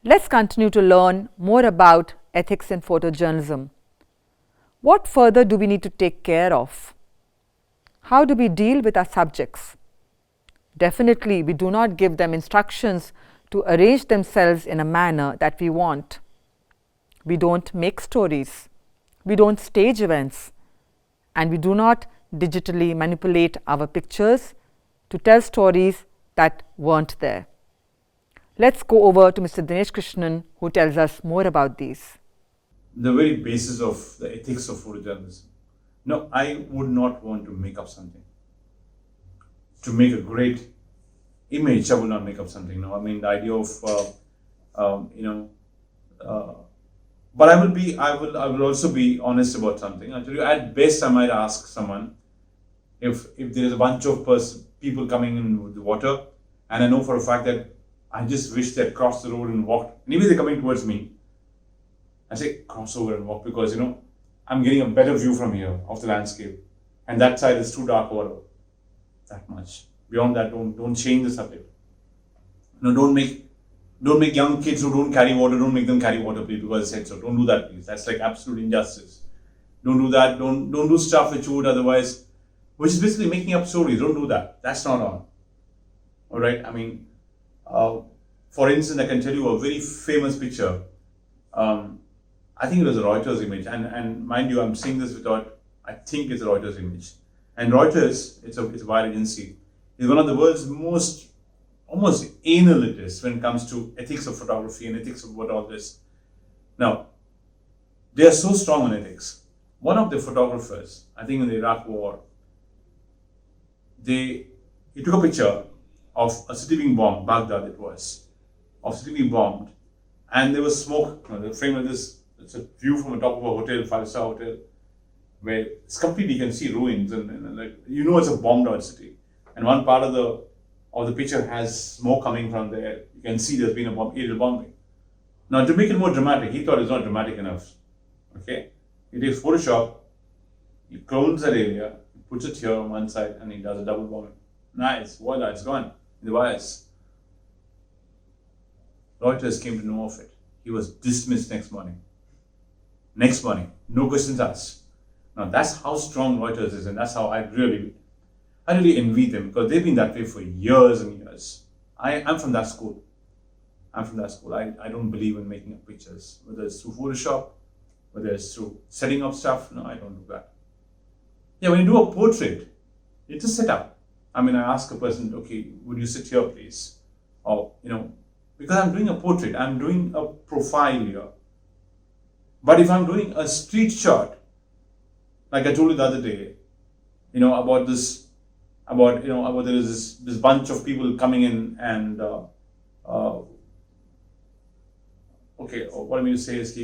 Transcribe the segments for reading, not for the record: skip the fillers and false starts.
Let's continue to learn more about ethics in photojournalism. What further do we need to take care of? How do we deal with our subjects? Definitely, we do not give them instructions to arrange themselves in a manner that we want. We don't make stories. We don't stage events. And we do not digitally manipulate our pictures to tell stories that weren't there. Let's go over to Mr. Dinesh Krishnan, who tells us more about these. The very basis of the ethics of photojournalism. No, I would not want to make up something. To make a great image, I will not make up something. No, I mean the idea of, but I will also be honest about something. I'll tell you, at best, I might ask someone if there is a bunch of people coming in with the water, and I know for a fact that I just wish they'd crossed the road and walked. Maybe they're coming towards me. I say cross over and walk because I'm getting a better view from here of the landscape, and that side is too dark water. That much. Beyond that, don't change the subject. Don't make young kids who don't carry water, don't make them carry water, please, because I said so. Don't do that, please. That's like absolute injustice. Don't do that. Don't do stuff which you would otherwise, which is basically making up stories. Don't do that. That's not on. All right. I mean, for instance, I can tell you a very famous picture. I think it was a Reuters image, and mind you, I'm saying this without. I think it's a Reuters image. And Reuters, it's a wire agency, is one of the world's most almost anal it is when it comes to ethics of photography and ethics of what all this. Now, they are so strong on ethics. One of the photographers, I think in the Iraq War, he took a picture of a city being bombed, Baghdad it was, of city being bombed, and there was smoke. The frame of this, it's a view from the top of a hotel, 5-star hotel, where it's completely, you can see ruins and like, it's a bombed out city. And one part of the picture has smoke coming from there. You can see there's been aerial bombing. Now, to make it more dramatic, he thought it's not dramatic enough. Okay? He takes Photoshop, he clones that area, he puts it here on one side, and he does a double bombing. Nice, voila, it's gone in the wires. Reuters came to know of it. He was dismissed next morning. No questions asked. Now, that's how strong Reuters is, and that's how I really envy them, because they've been that way for years and years. I'm from that school. I don't believe in making up pictures, whether it's through Photoshop, whether it's through setting up stuff. No, I don't do that. Yeah, when you do a portrait, it's a setup. I mean, I ask a person, okay, would you sit here, please? Or, because I'm doing a portrait, I'm doing a profile here. But if I'm doing a street shot, like I told you the other day, about there is this bunch of people coming in and what I mean to say is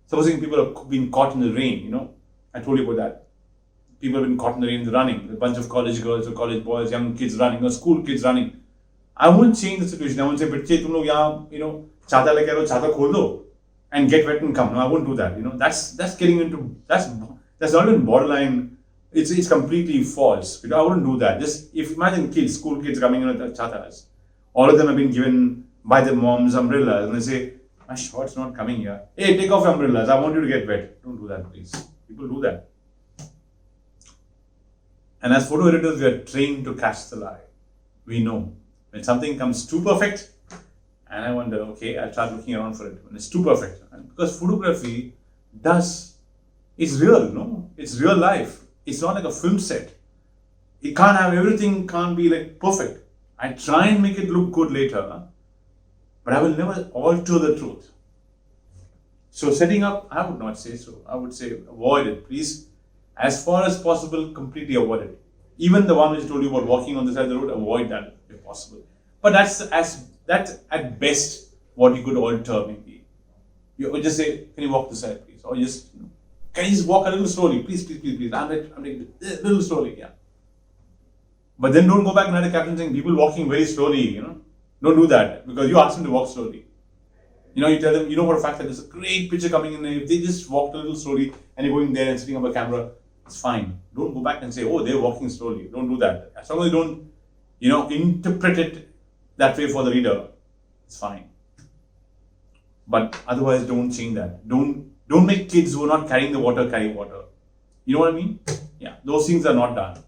supposing people have been caught in the rain, I told you about that. People have been caught in the rain running, a bunch of college girls or college boys, young kids running, or school kids running. I won't change the situation. I won't say, "Bachche, tum log yahan, chhata leke aao, chhata khol do and get wet and come." No, I won't do that. That's getting into that's not even borderline. It's completely false. I wouldn't do that. Just imagine school kids coming in with chatas. All of them have been given by their moms umbrellas, and they say, "My short's not coming here. Hey, take off umbrellas. I want you to get wet." Don't do that, please. People do that. And as photo editors, we are trained to catch the lie. We know when something comes too perfect, and I wonder, okay, I'll start looking around for it when it's too perfect. And because photography it's real, no? It's real life. It's not like a film set. It can't have everything, can't be like perfect. I try and make it look good later, but I will never alter the truth. So setting up, I would not say so. I would say avoid it, please. As far as possible, completely avoid it. Even the one which I told you about walking on the side of the road, avoid that if possible. But that's at best what you could alter maybe. You would just say, "Can you walk this side, please?" Or just, "Can you just walk a little slowly, please, please, please, please." I'm like a little slowly, yeah. But then don't go back and write a caption saying people walking very slowly, Don't do that, because you ask them to walk slowly. You tell them, for a fact that there's a great picture coming in, if they just walked a little slowly and you're going there and setting up a camera, it's fine. Don't go back and say, "Oh, they're walking slowly." Don't do that. As long as you don't, interpret it that way for the reader, it's fine. But otherwise, don't change that. Don't make kids who are not carrying the water carry water. You know what I mean? Yeah, those things are not done.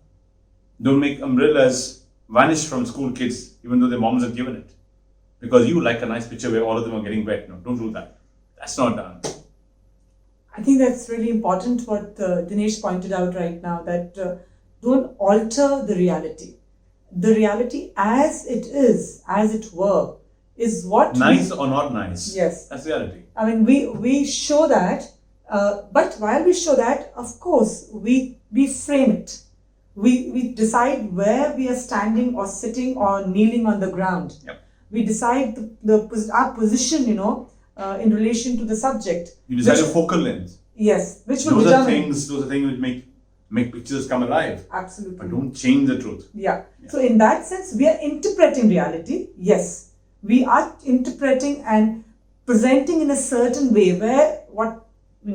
Don't make umbrellas vanish from school kids, even though their moms have given it, because you like a nice picture where all of them are getting wet. No, don't do that. That's not done. I think that's really important what Dinesh pointed out right now, that don't alter the reality. The reality as it is, as it were, is what Nice or not nice. Yes. That's reality. I mean, we show that, but while we show that, of course, we frame it. We decide where we are standing or sitting or kneeling on the ground. Yep. We decide our position, in relation to the subject. You decide a focal length. Yes, which will Those are determine. things which make pictures come alive. Absolutely. But don't change the truth. Yeah. So in that sense, we are interpreting reality. Yes, we are interpreting and presenting in a certain way where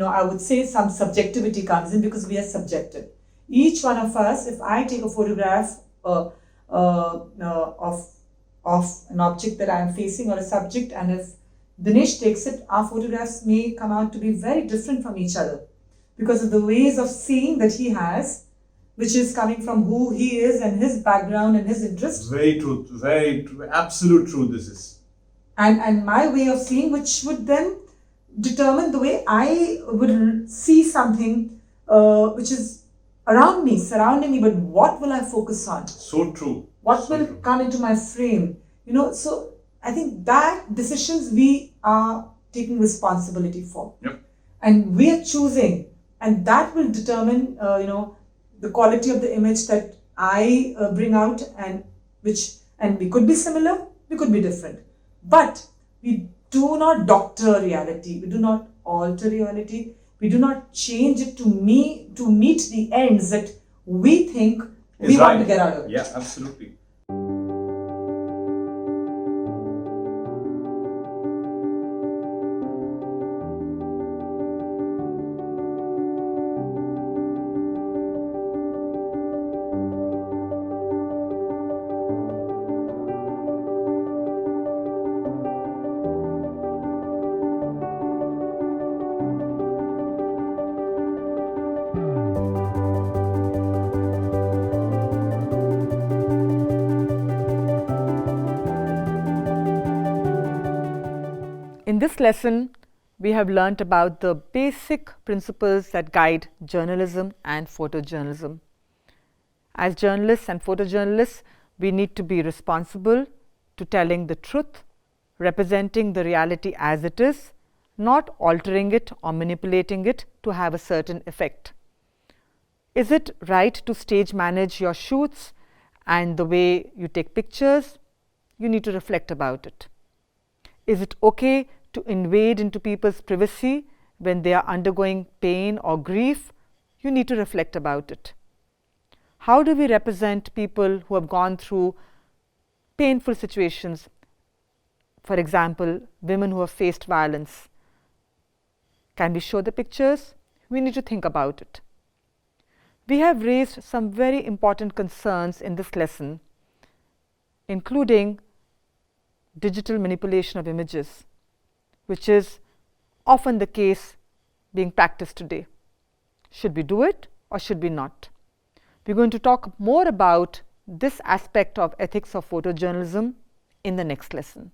I would say some subjectivity comes in, because we are subjective. Each one of us, if I take a photograph of an object that I am facing or a subject, and if Dinesh takes it, our photographs may come out to be very different from each other because of the ways of seeing that he has, which is coming from who he is and his background and his interests. Very true, absolute truth this is. And my way of seeing, which would then determine the way I would see something which is around me, surrounding me, but what will I focus on? So true. What will come into my frame? So I think that decisions we are taking responsibility for. Yep. And we are choosing, and that will determine, the quality of the image that I bring out, and we could be similar, we could be different. But we do not doctor reality, we do not alter reality, we do not change it to meet the ends that we think we want to get out of it. Yeah, absolutely. In this lesson, we have learnt about the basic principles that guide journalism and photojournalism. As journalists and photojournalists, we need to be responsible to telling the truth, representing the reality as it is, not altering it or manipulating it to have a certain effect. Is it right to stage manage your shoots and the way you take pictures? You need to reflect about it. Is it okay to invade into people's privacy when they are undergoing pain or grief? You need to reflect about it. How do we represent people who have gone through painful situations? For example, women who have faced violence. Can we show the pictures? We need to think about it. We have raised some very important concerns in this lesson, including digital manipulation of images, which is often the case being practiced today. Should we do it or should we not? We're going to talk more about this aspect of ethics of photojournalism in the next lesson.